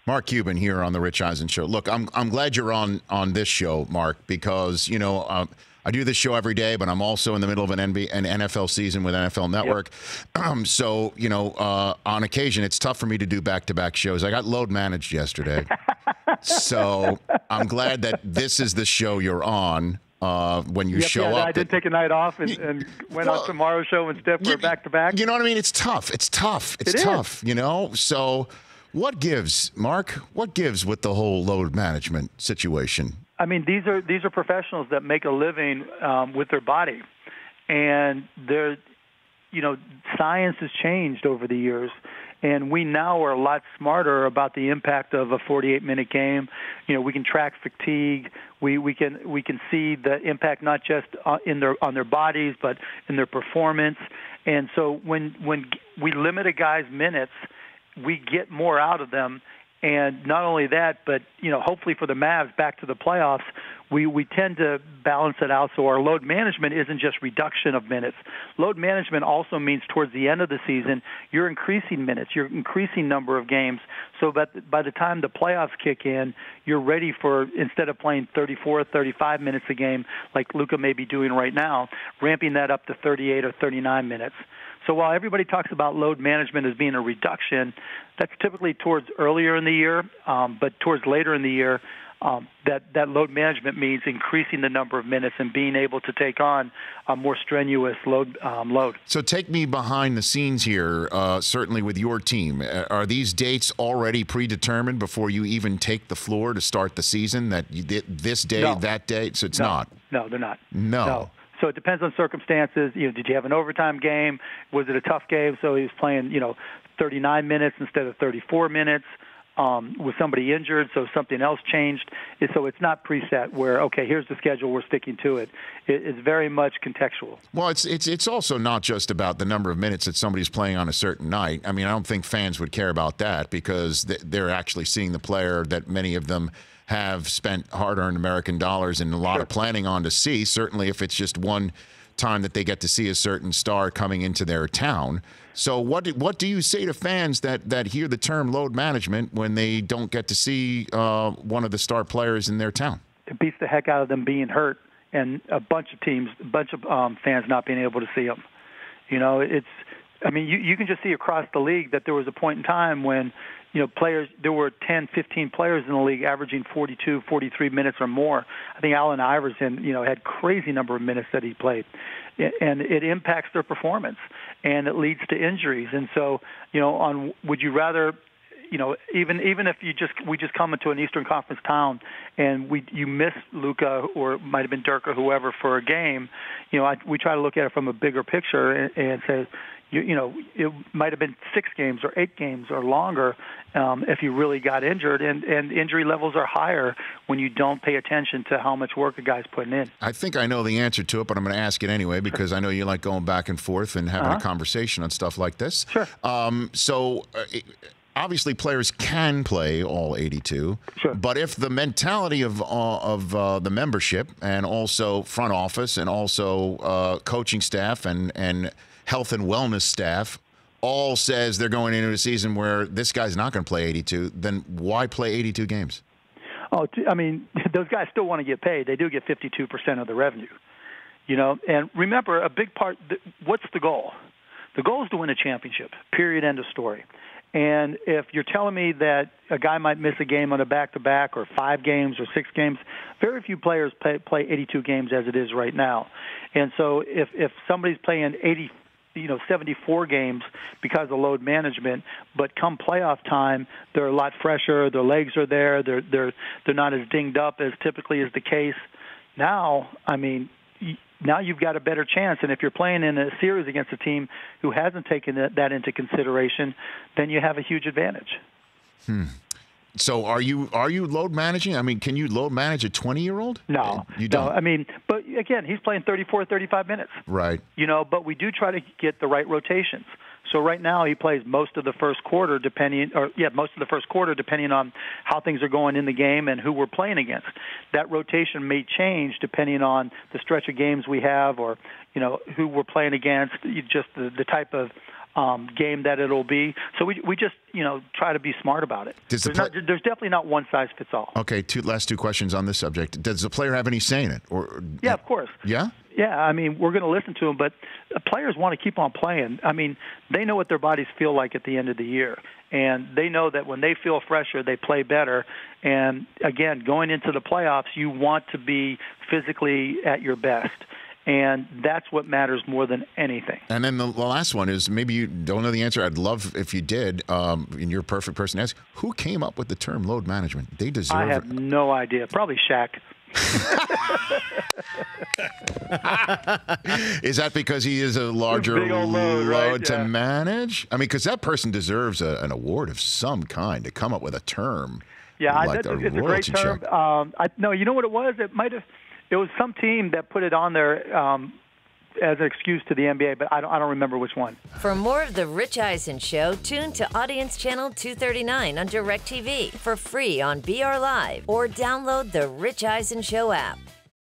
Mark Cuban here on the Rich Eisen Show. Look, I'm glad you're on this show, Mark, because I do this show every day, but I'm also in the middle of an NFL season with NFL Network. Yep. So on occasion, it's tough for me to do back-to-back shows. I got load managed yesterday, so I'm glad that this is the show you're on. When you show up. I did take a night off and went on tomorrow's show instead for back-to-back. You know what I mean? It's tough. It's tough. It's tough, So what gives, Mark? What gives with the whole load management situation? I mean, these are professionals that make a living with their body. And science has changed over the years. And we now are a lot smarter about the impact of a 48-minute game. We can track fatigue. We can see the impact not just on their bodies, but in their performance. And so when we limit a guy's minutes, we get more out of them. And not only that, but hopefully for the Mavs back to the playoffs, we tend to balance it out so our load management isn't just reduction of minutes. Load management also means towards the end of the season, you're increasing minutes, you're increasing number of games, so that by the time the playoffs kick in, you're ready for, instead of playing 34, 35 minutes a game like Luka may be doing right now, ramping that up to 38 or 39 minutes. So while everybody talks about load management as being a reduction, that's typically towards earlier in the year, but towards later in the year, that load management means increasing the number of minutes and being able to take on a more strenuous load. So take me behind the scenes here, certainly with your team. Are these dates already predetermined before you even take the floor to start the season, that you did this day, that day? So it's not? No, they're not. No. So it depends on circumstances. Did you have an overtime game? Was it a tough game? So he was playing, 39 minutes instead of 34 minutes. Was somebody injured? So something else changed. So it's not preset where, okay, here's the schedule, we're sticking to it. It's very much contextual. Well, it's also not just about the number of minutes that somebody's playing on a certain night. I mean, I don't think fans would care about that because they're actually seeing the player that many of them have spent hard-earned American dollars and a lot of planning on to see, certainly if it's just one time that they get to see a certain star coming into their town. So what do you say to fans that hear the term load management when they don't get to see one of the star players in their town? It beats the heck out of them being hurt and a bunch of fans not being able to see them. You can just see across the league that there was a point in time when players, there were 10, 15 players in the league averaging 42, 43 minutes or more. I think Allen Iverson, had crazy number of minutes that he played. And it impacts their performance, and it leads to injuries. And so, would you rather, even if we just come into an Eastern Conference town and you miss Luka or it might have been Dirk or whoever for a game, we try to look at it from a bigger picture and say, it might have been 6 games or 8 games or longer if you really got injured, and injury levels are higher when you don't pay attention to how much work a guy's putting in. I think I know the answer to it, but I'm going to ask it anyway because I know you like going back and forth and having a conversation on stuff like this. Sure. Obviously, players can play all 82, but if the mentality of the membership and also front office and also coaching staff and health and wellness staff all says they're going into a season where this guy's not going to play 82, then why play 82 games? Oh, I mean, those guys still want to get paid. They do get 52% of the revenue, And remember, a big part, what's the goal? The goal is to win a championship, period, end of story. And if you're telling me that a guy might miss a game on a back-to-back or 5 games or 6 games, very few players play 82 games as it is right now. And so if somebody's playing 74 games because of load management, but come playoff time, they're a lot fresher, their legs are there, they're not as dinged up as typically is the case. Now, now you've got a better chance, and if you're playing in a series against a team who hasn't taken that into consideration, then you have a huge advantage. So are you load managing? I mean, can you load manage a 20-year-old? No. You don't. No, but again, he's playing 34, 35 minutes. Right. But we do try to get the right rotations. So right now he plays most of the first quarter, depending on how things are going in the game and who we're playing against. That rotation may change depending on the stretch of games we have, or who we're playing against, just the type of game that it'll be. So we just try to be smart about it. There's definitely not one size fits all. Okay, last two questions on this subject. Does the player have any say in it? Yeah, of course. Yeah? Yeah, I mean, we're going to listen to them, but players want to keep on playing. I mean, they know what their bodies feel like at the end of the year, and they know that when they feel fresher, they play better. And, again, going into the playoffs, you want to be physically at your best. And that's what matters more than anything. And then the last one is, maybe you don't know the answer. I'd love if you did, and you're a perfect person to ask. Who came up with the term load management? They deserve it. I have no idea. Probably Shaq. Is that because he is a larger load to manage? I mean, because that person deserves an award of some kind to come up with a term. Yeah, like it's a great term. No, you know what it was? It was some team that put it on there as an excuse to the NBA, but I don't remember which one. For more of The Rich Eisen Show, tune to Audience Channel 239 on DirecTV for free on BR Live, or download the Rich Eisen Show app.